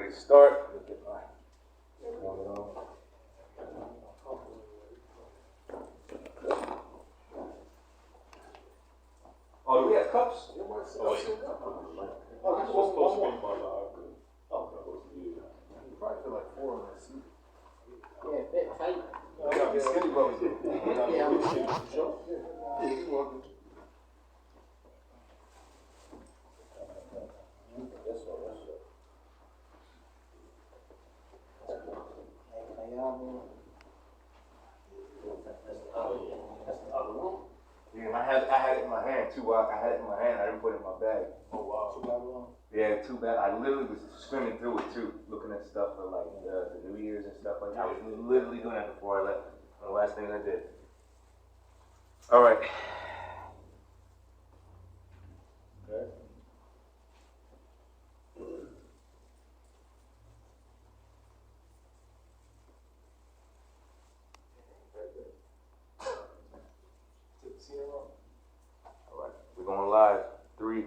ready to start. Oh, do we have cups? Oh, wait. Oh, this was supposed to be my live. Oh, you probably feel like 4 on that seat. Yeah, bit tight. I got me skinny brothers. Yeah, I'm sure. Sure? Yeah, you're welcome. Yeah, I had it in my hand too. I had it in my hand. I didn't put it in my bag. Oh, wow. Yeah, too bad. I literally was swimming through it too, looking at stuff for like the New Year's and stuff like that. I was literally doing that before I left. One of the last things I did. All right. Okay. All right, we're going live. 3,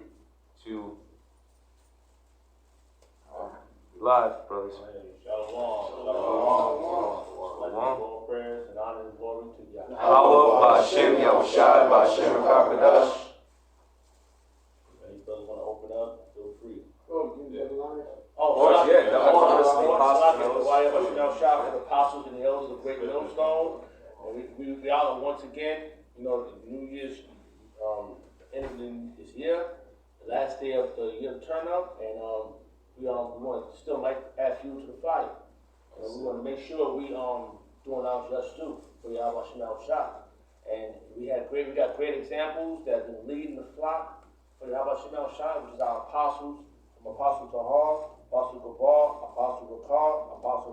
2. Live, brothers. Shalom. Shalom. Prayers and honor and glory to Yahweh. Hallelujah, Ba'Shem Yahushai, Ba'Shem Kakadash. Any brothers want to open up, feel free. Oh, you get the line? Oh, yeah, no, The apostles and the elders of Great Millstone. And we are once again, the New Year's ending is here, the last day of the year turn up, and we want to still like add fuel to the fire. And we want to make sure we doing our just due for Yahweh Shemel Shah. And we got great examples that have been leading the flock for Yahweh Shemel Shah, which is our apostles, from Apostle Tahar, Apostle Gabar, Apostle Bakar, Apostle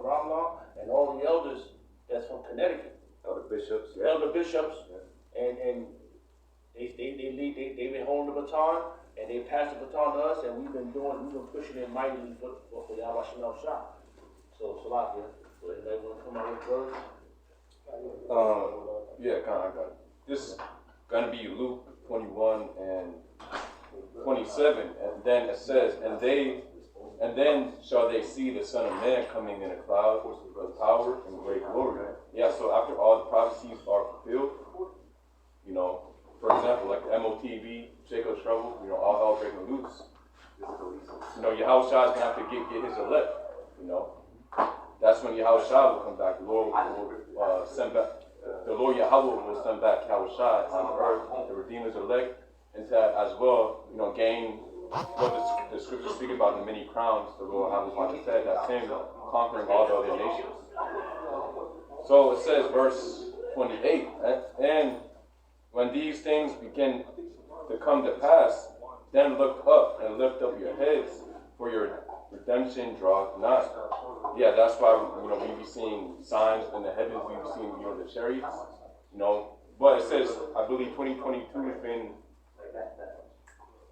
Ramla, and all the elders that's from Connecticut. Elder bishops. Yeah. Elder bishops. Yeah. And they've been holding the baton, and they passed the baton to us, and we've been pushing it mightily for Yahweh Shemel Shah. So, Salakia, so anybody want to come out with words? Yeah, kind of, I got it. This is going to be Luke 21 and 27, and then it says, and then shall they see the Son of Man coming in a cloud with power and great glory. Yeah, so after all the prophecies are fulfilled, for example, like the MOTV, Jacob's trouble, all hell breaking loose. Yahushua is going to have to get his elect, That's when Yahushua will come back. The Lord will send back, the Lord Yahweh will send back Yahushua on the earth, the Redeemer's elect, and to as well, gain what the scriptures speak about the many crowns. The Lord Yahweh said that's him conquering all the other nations. So it says, verse 28, and when these things begin to come to pass, then look up and lift up your heads, for your redemption draweth nigh. Yeah, that's why we be seeing signs in the heavens. We be seeing the chariots. But it says, I believe 2022 has been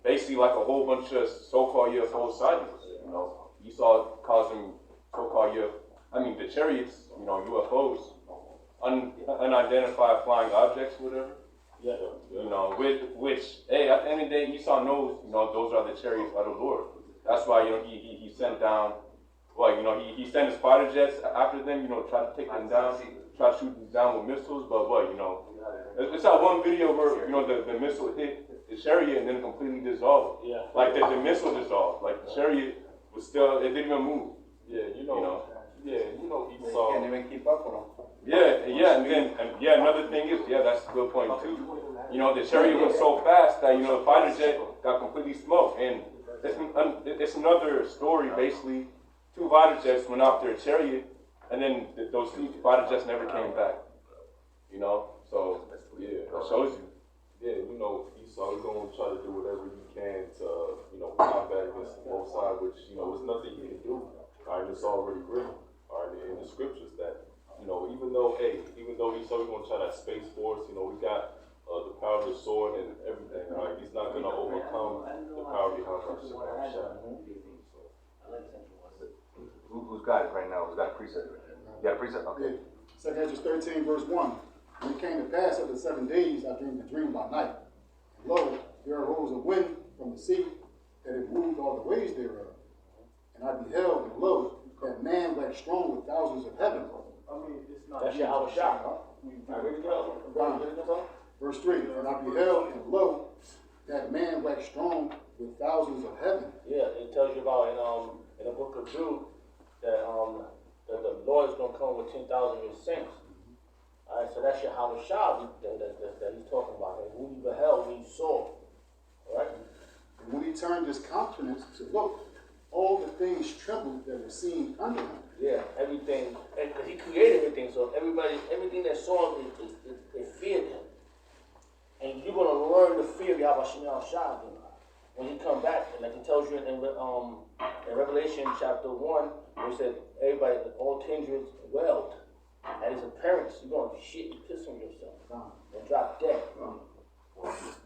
basically like a whole bunch of so-called UFO sightings. Esau causing so-called the chariots. UFOs, unidentified flying objects, whatever. Yeah. Which, hey, at the end of the day, Esau knows, those are the chariots of the Lord. That's why, he sent down, he sent his fighter jets after them, try to take them down, try to shoot them down with missiles, but it's that one video where, the missile hit the chariot and then completely dissolved. Yeah. Like the missile dissolved, like the chariot was still, it didn't even move. Yeah, Esau. Can't even keep up with them. Yeah, another thing is, that's a good point too. The chariot went so fast that, the fighter jet got completely smoked. And it's another story, basically. 2 fighter jets went after a chariot, and then those 2 fighter jets never came back. So, Yeah, that shows you. Yeah, Esau is going to try to do whatever he can to, combat against both sides, which, there's nothing he can do. All right, it's already written, all right, in the scriptures that, even though Esau is going to try that Space Force, we got the power of the sword and everything, all right, he's not going to overcome the power behind our shot. Who's got it right now? Who's got a precept? Yeah, precept? Okay. Yeah. 2 Ezra 13, verse 1. When it came to pass after 7 days, I dreamed a dream by night. And lo, there arose a wind from the sea, that it moved all the ways thereof. and I beheld, and lo, that man waxed strong with thousands of heaven. That's your hour shot, huh? Alright, read it again. Verse 3, and I beheld, and lo, that man waxed strong with thousands of heaven. Yeah, it tells you about in the book of Jude that the Lord is gonna come with 10,000 of his saints. Alright, so that's your hour shot that he's talking about. And who you beheld, who you saw. Alright? And when he turned his countenance to look, all the things trembled that were seen under him. Yeah, everything, because he created everything, so everything that saw him, it feared him. And you're gonna learn to fear Yahweh Shah when he come back. And like he tells you in Revelation chapter 1, where he said everybody, all kindreds wailed at his appearance. You're gonna shit and piss on yourself and drop dead.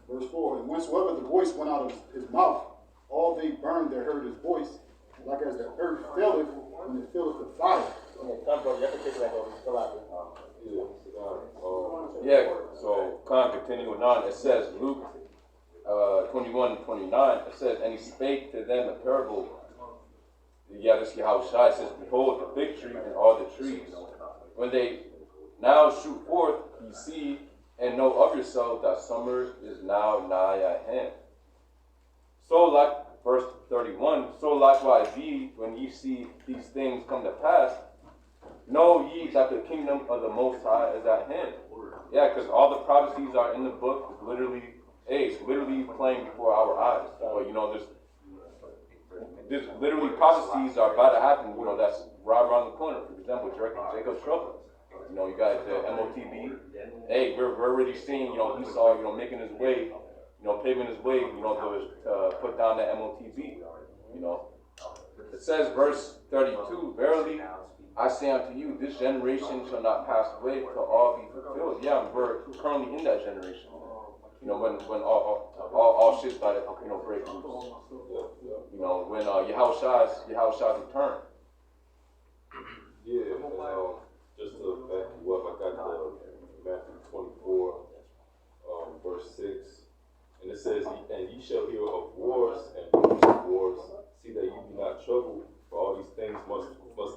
Verse 4, and whensoever the voice went out of his mouth, all they burned that heard his voice, like as the earth filleth when it filleth with fire. Yeah, come brother, you have to take it back over. It's still out there. Yeah, so kind of continuing on, it says, Luke 21:29, it says, and he spake to them a parable. Yeah, this is how Shai says, behold, the fig tree and all the trees. When they now shoot forth, ye see and know of yourself that summer is now nigh at hand. So like, verse 31, so likewise ye, when ye see these things come to pass, know ye that the kingdom of the Most High is at hand. Yeah, because all the prophecies are in the book. It's literally playing before our eyes. But you know, there's literally prophecies are about to happen. You know, that's right around the corner. For example, Jacob's trouble. You know, you got the MOTB. Hey, we're already seeing. You know, Esau. You know, making his way. You know, paving his way. You know, to put down the MOTB. You know, it says, verse 32. Verily, I say unto you, this generation shall not pass away till all be fulfilled. Yeah, we're currently in that generation. You know, when all shit started, you know, breaking loose. You know, when Yahushua's return. Yeah, and just to back you up, I got the Matthew 24, verse 6, and it says, and ye shall hear of wars and rumors of wars. See that ye be not troubled, for all these things must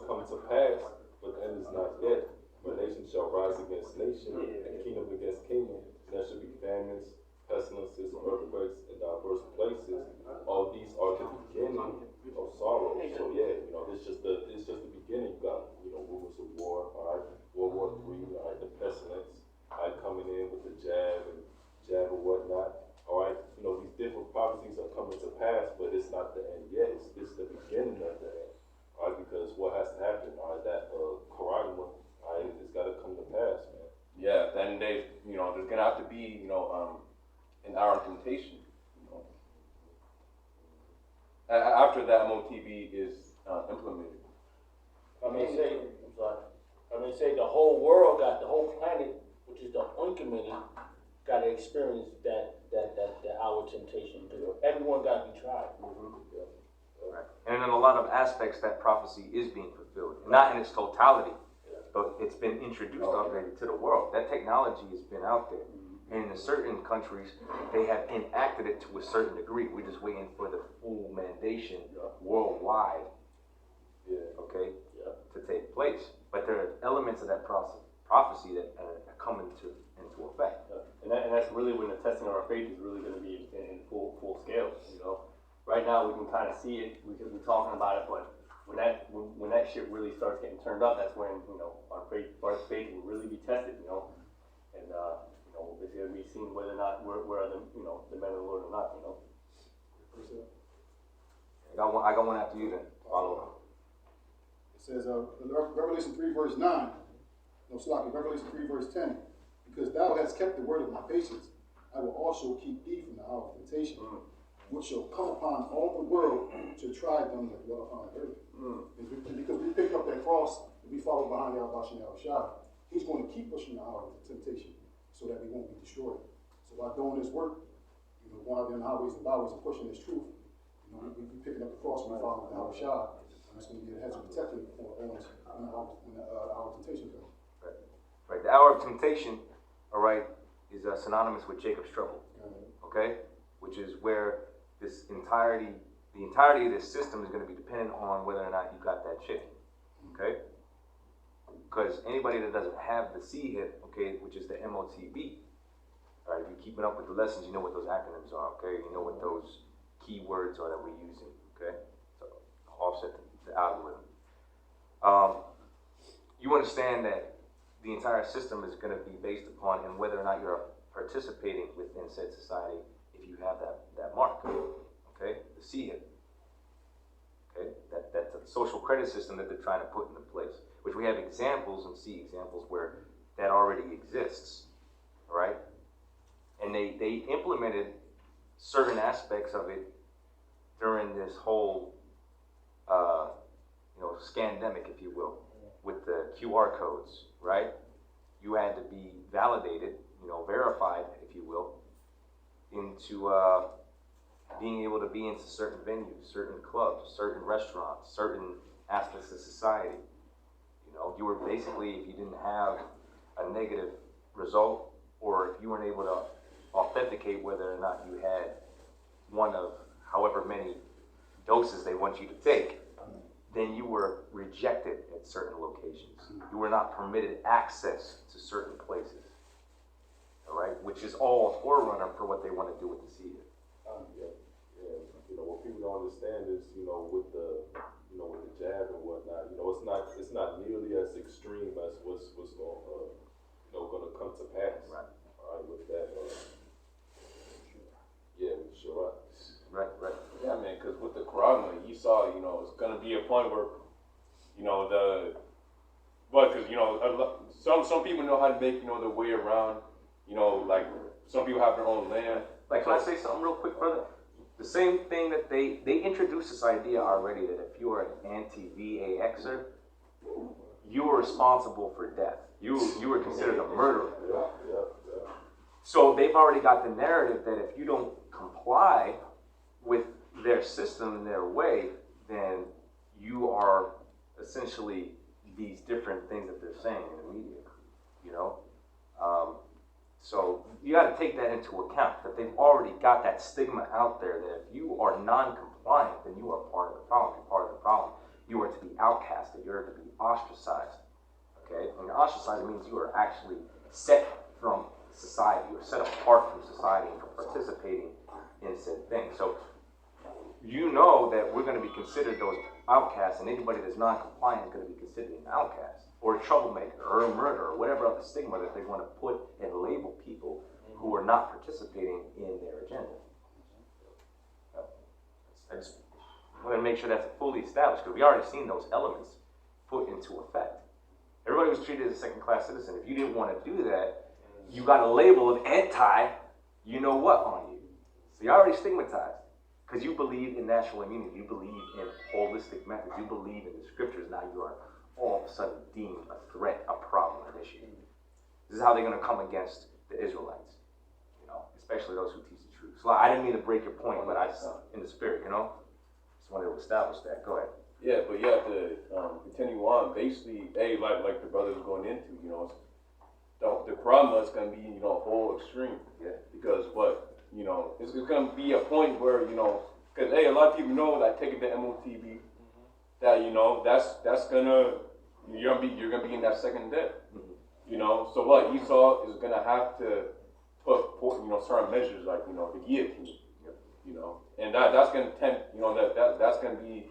come to pass, but the end is not yet. For nation shall rise against nation, and kingdom against kingdom. And there shall be famines, pestilences, earthquakes in diverse places. All these are the beginning of sorrow. So yeah, you know, it's just the beginning. You got, you know, rumors of war, all right, World War III, all right, the pestilence, all right, coming in with the jab or whatnot. All right, you know, these different prophecies are coming to pass, but it's not the end yet. It's the beginning of the end. All right, because what has to happen, all right, that Quran, all right, it's got to come to pass, man. Yeah, then you know, there's gonna have to be, you know, an hour temptation. You know, after that MOTB is implemented. I mean, say the whole world the whole planet, which is the ointment, got to experience that hour temptation. Everyone got to be tried. Right. And in a lot of aspects, that prophecy is being fulfilled. Not in its totality, but it's been introduced already to the world. That technology has been out there. And in certain countries, they have enacted it to a certain degree. We're just waiting for the full mandation worldwide, okay, to take place. But there are elements of that prophecy that come into effect. And that's really when the testing of our faith is really going to be in full scale. You know, right now we can kind of see it because we're talking about it, but when that shit really starts getting turned up, that's when, you know, our faith will really be tested. You know, and you know, it's going to be seen whether or not we're the, you know, the men of the Lord or not. You know. I got one after you then. Follow. It says, Revelation 3 verse 9, Revelation 3 verse 10, because thou hast kept the word of my patience, I will also keep thee from the hour of temptation, which shall come upon all the world to try them that dwell upon the earth. And because we pick up that cross and we follow behind Yahweh, he's going to keep us from the hour of temptation so that we won't be destroyed. So by doing this work, you know, going out there in the highways and byways and pushing this truth, you know, we picking up the cross and we follow Yahweh. It's going to be a hedge of protection when the hour of temptation comes. Right. The hour of temptation, all right, is synonymous with Jacob's trouble. Okay, which is where the the entirety of this system is going to be dependent on whether or not you got that chip, okay? Because anybody that doesn't have the C hip, okay, which is the MOTB, all right, if you're keeping up with the lessons, you know what those acronyms are, okay? You know what those key words are that we're using, okay? So offset the algorithm. You understand that the entire system is going to be based upon and whether or not you're participating within said society if you have that mark, okay? The C hip, okay? That's a social credit system that they're trying to put into place, which we have examples and C examples where that already exists, all right? And they implemented certain aspects of it during this whole, scandemic, if you will, with the QR codes, right? You had to be validated, verified, if you will, into being able to be into certain venues, certain clubs, certain restaurants, certain aspects of society. You were basically, if you didn't have a negative result, or if you weren't able to authenticate whether or not you had one of however many doses they want you to take, then you were rejected at certain locations. You were not permitted access to certain places, all right? Which is all a forerunner for what they want to do with the seed. What people don't understand is, with the jab and whatnot, it's not nearly as extreme as what's going to come to pass. Right. All right, with that. Sure. Right. Yeah, man, because with the corona, you saw, it's going to be a point where, some people know how to make, their way around, like some people have their own land. Like, can I say something real quick, brother? The same thing that they introduced this idea already that if you are an anti-VAXer, you were responsible for death. You were considered a murderer. Yeah. So they've already got the narrative that if you don't comply with their system and their way, then you are essentially these different things that they're saying in the media, So you got to take that into account, that they've already got that stigma out there that if you are non-compliant, then you are part of the problem. You're part of the problem. You are to be outcasted. You are to be ostracized, okay? And ostracized means you are actually set from society. You are set apart from society and from participating in said thing. So you know that we're going to be considered those outcasts, and anybody that's non-compliant is going to be considered an outcast, or a troublemaker, or a murderer, or whatever other stigma that they want to put and label people who are not participating in their agenda. I just want to make sure that's fully established, because we already seen those elements put into effect. Everybody was treated as a second-class citizen. If you didn't want to do that, you got a label of anti-you-know-what on you. So you're already stigmatized. Because you believe in natural immunity, you believe in holistic methods, you believe in the scriptures, now you are all of a sudden deemed a threat, a problem, an issue. This is how they're going to come against the Israelites, especially those who teach the truth. So I didn't mean to break your point, but I in the spirit, just wanted to establish that. Go ahead. Yeah, but you have to continue on. Basically, like the brother was going into, the problem is going to be, a whole extreme. Yeah. Because it's going to be a point where, because, a lot of people know that taking the MOTB, that, that's going to, you're going to be in that second death. So what Esau is going to have to put, certain measures like, the guillotine, and that's going to tend, that's going to be,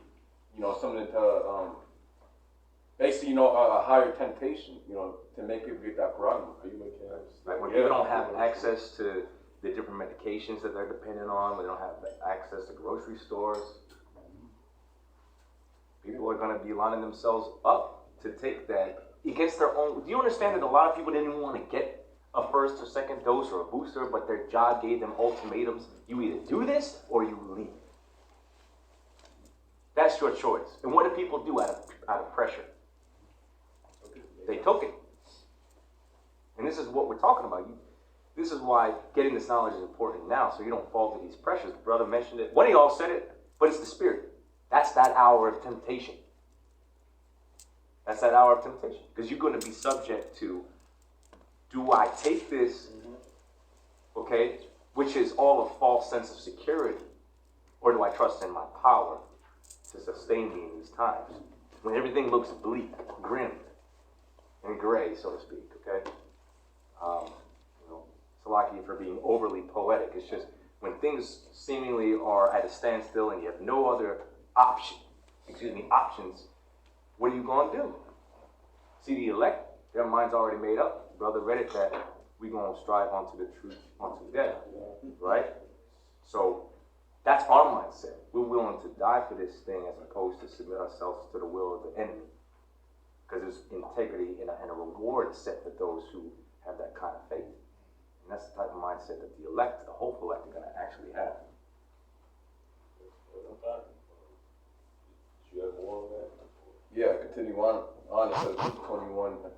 something to, basically, a higher temptation, to make people get that problem. Are you making Like when people don't have access to the different medications that they're dependent on, when they don't have access to grocery stores, people are going to be lining themselves up to take that against their own. Do you understand that a lot of people didn't even want to get a first or second dose or a booster, but their job gave them ultimatums? You either do this or you leave. That's your choice. And what do people do out of pressure? They took it. And this is what we're talking about. This is why getting this knowledge is important now, so you don't fall to these pressures. The brother mentioned it. One of y'all said it, but it's the spirit. That's that hour of temptation. That's that hour of temptation. Because you're going to be subject to, do I take this, okay, which is all a false sense of security. Or do I trust in my power to sustain me in these times? When everything looks bleak, grim, and gray, so to speak, okay? Salaki for being overly poetic. It's just when things seemingly are at a standstill and you have no other options, what are you going to do? See, the elect, their mind's already made up. Brother read it that we're going to strive unto the truth, unto death, right? So that's our mindset. We're willing to die for this thing as opposed to submit ourselves to the will of the enemy. Because there's integrity and a reward set for those who have that kind of faith. And that's the type of mindset that the elect, the hopeful elect, are going to actually have. Did you have more on that? Yeah, continue on. It says Luke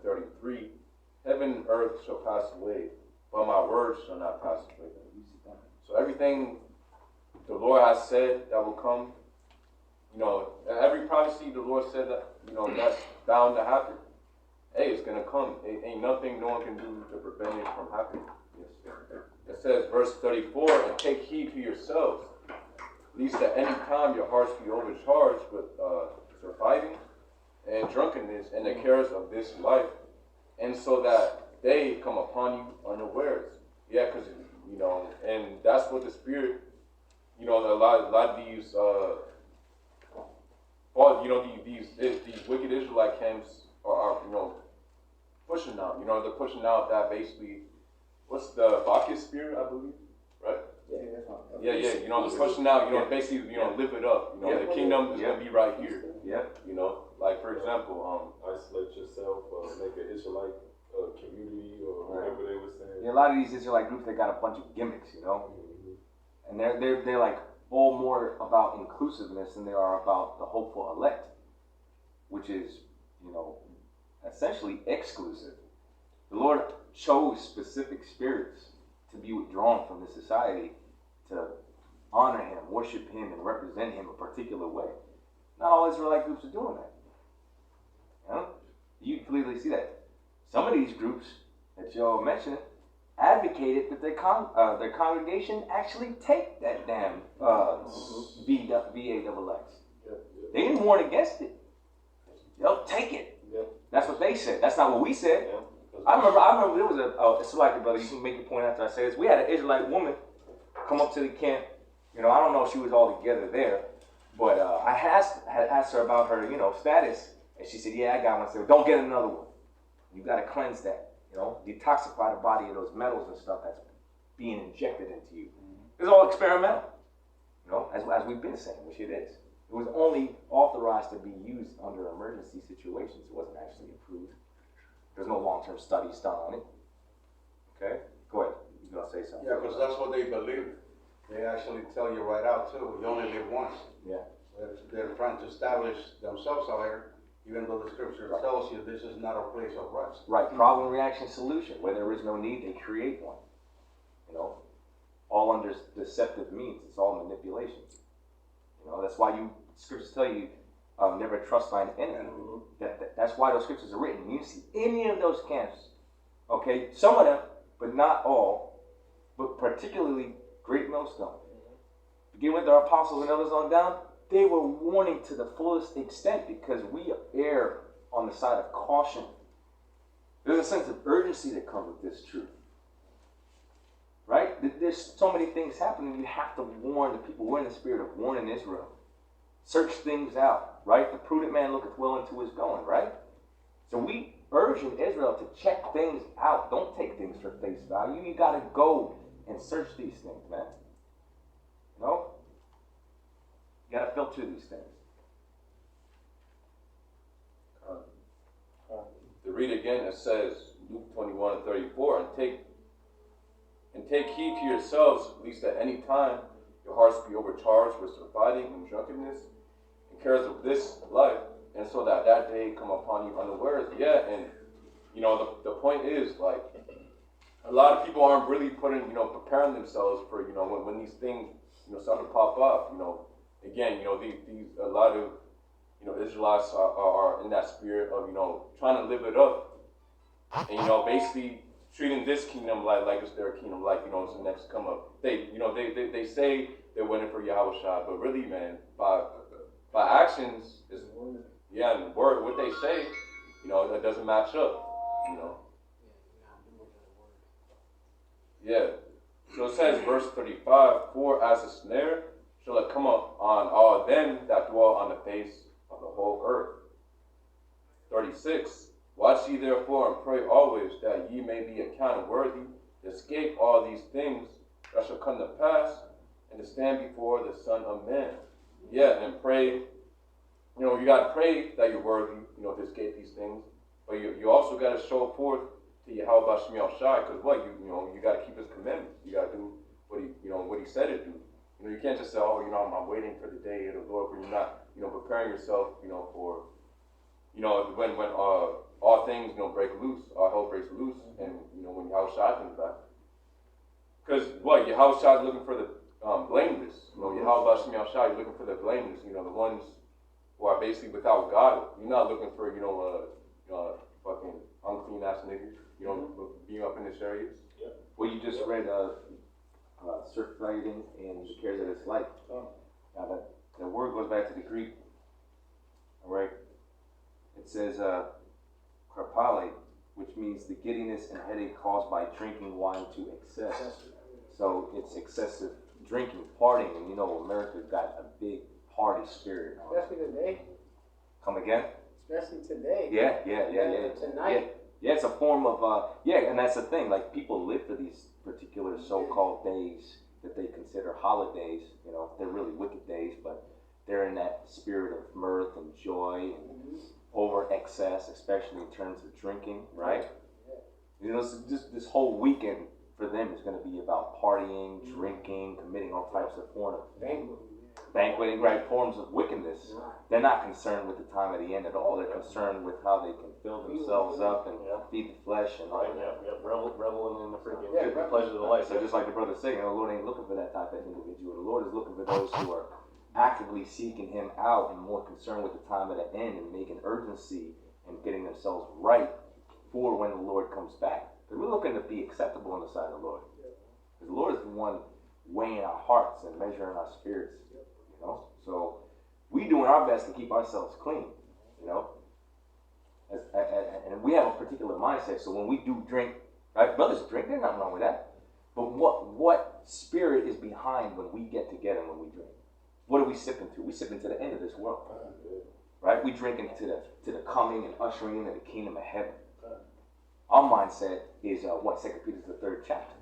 21:33. Heaven and earth shall pass away, but my words shall not pass away. So everything the Lord has said that will come, every prophecy the Lord said that, that's bound to happen. Hey, it's gonna come. Ain't nothing no one can do to prevent it from happening. It says, verse 34, and take heed to yourselves, lest at any time your hearts be overcharged with surviving and drunkenness and the cares of this life, and so that they come upon you unawares. Yeah, because and that's what the Spirit, a lot of these, these wicked Israelite camps are pushing out. They're pushing out that basically, what's the Bacchus spirit, I believe, right? Yeah. They're pushing out. Basically, live it up. The kingdom is gonna be right here. Yeah. Like for example, Isolate yourself, make an Israelite community, or whatever they were saying. Yeah, a lot of these Israelite groups, they got a bunch of gimmicks, and they're like all more about inclusiveness than they are about the hopeful elect, which is essentially exclusive. The Lord chose specific spirits to be withdrawn from the society to honor Him, worship Him, and represent Him a particular way. Not all Israelite groups are doing that. You clearly see that. Some of these groups that y'all mentioned advocated that their congregation actually take that damn VAXX. They didn't warn against it. They'll take it. That's what they said. That's not what we said. I remember there was it's like, brother, you can make your point after I say this. We had an Israelite woman come up to the camp. I don't know if she was all together there, but I had asked her about her, status, and she said, "Yeah, I got one." I said, "Don't get another one. You got to cleanse that. Detoxify the body of those metals and stuff that's being injected into you." It's all experimental, as we've been saying, which it is. It was only authorized to be used under emergency situations. It wasn't actually approved. There's no long-term studies done on it. Okay? Go ahead. You're going to say something. Yeah, because that's what they believe. They actually tell you right out, too. You only live once. Yeah. They're trying to establish themselves out here, even though the scripture tells you this is not a place of rest. Right. Problem, reaction, solution. Where there is no need, they create one. All under deceptive means. It's all manipulation. That's why scriptures tell you, never trust thine enemy. That's why those scriptures are written. You see any of those camps, okay, some of them, but not all, but particularly Great Millstone. Begin with our apostles and others on down, they were warning to the fullest extent because we err on the side of caution. There's a sense of urgency that comes with this truth. Right? There's so many things happening, you have to warn the people. We're in the spirit of warning Israel. Search things out, right? The prudent man looketh well into his going, right? So we urging Israel to check things out. Don't take things for face value. You got to go and search these things, man. You got to filter these things. To read again, it says, Luke 21:34, and take heed to yourselves, lest at any time your hearts be overcharged with surfeiting and drunkenness and cares of this life, and so that day come upon you unawares. Yeah, and the point is, like, a lot of people aren't really preparing themselves for when these things start to pop up. Again, these a lot of Israelites are in that spirit of trying to live it up, and basically treating this kingdom like it's their kingdom, like it's the next come up. They say it wasn't for Yahushua. But really, man, by actions, is and the word, what they say, that doesn't match up, Yeah. So it says, verse 35, for as a snare shall it come up on all them that dwell on the face of the whole earth. 36, watch ye therefore and pray always that ye may be accounted worthy to escape all these things that shall come to pass and to stand before the Son of Man. Yeah, and pray, you got to pray that you're worthy, to escape these things, but you also got to show forth to Yahweh Shem Shai, because you got to keep his commandments. You got to do what he said to do. You can't just say, I'm waiting for the day of the Lord, but you're not, preparing yourself, for, when all things, break loose, all hell breaks loose, and, when Yahweh Shai comes back. Because, Yahweh Shai is looking for the blameless. Yahweh Shem Shai is looking for the blameless, the ones who are basically without God. You're not looking for, fucking unclean ass niggas, being up in this areas. Yeah. Well, you just read circulating and the cares of this life. Now the word goes back to the Greek. All right. It says karpale, which means the giddiness and headache caused by drinking wine to excess. So it's excessive drinking, partying, and America's got a big party spirit. Especially today. Come again? Especially today. Yeah. Tonight. Yeah, it's a form of, and that's the thing, like, people live for these particular so-called days that they consider holidays, they're really wicked days, but they're in that spirit of mirth and joy and over excess, especially in terms of drinking, right? This whole weekend for them is going to be about partying, drinking, committing all types of forms of banqueting, right, forms of wickedness. They're not concerned with the time of the end at all. They're concerned with how they can fill themselves up and feed the flesh and all that. Reveling in the freaking pleasures of life. So just like the brother said, the Lord ain't looking for that type of individual. The Lord is looking for those who are actively seeking him out and more concerned with the time of the end and making urgency and getting themselves right for when the Lord comes back. Because we're looking to be acceptable on the side of the Lord. Because the Lord is the one weighing our hearts and measuring our spirits. So we doing our best to keep ourselves clean, and we have a particular mindset. So when we do drink, right, brothers drink, there's nothing wrong with that. But what spirit is behind when we get together when we drink? What are we sipping to? We sipping to the end of this world, right? We drinking to the coming and ushering into the kingdom of heaven. Our mindset is 2 Peter the 3rd chapter.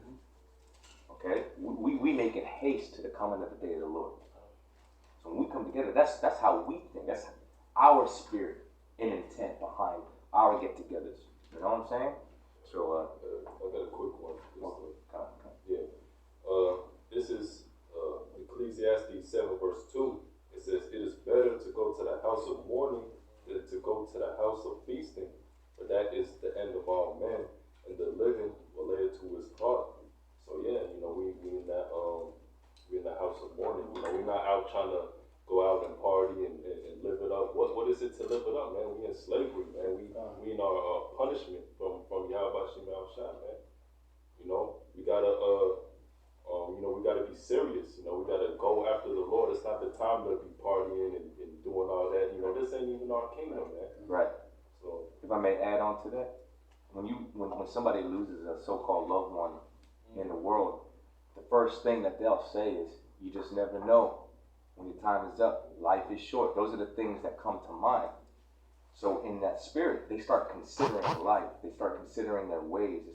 Okay, we make it haste to the coming of the day of the Lord. So when we come together, that's how we think. That's our spirit and intent behind our get-togethers. You know what I'm saying? So I got a quick one. come. This is Ecclesiastes 7 verse 2. It says, "It is better to go to the house of mourning than to go to the house of feasting, for that is the end of all men, and the living will lay it to his heart." So we in that house of mourning. We're not out trying to go out and party and live it up. What is it to live it up, man? We in slavery, man. We in our punishment from Yahweh Shem Shai, man. We gotta be serious. We gotta go after the Lord. It's not the time to be partying and doing all that. This ain't even our kingdom, man. Right. So if I may add on to that, when somebody loses a so-called loved one in the world, the first thing that they'll say is, "You just never know when your time is up. Life is short." Those are the things that come to mind. So in that spirit, they start considering life. They start considering their ways.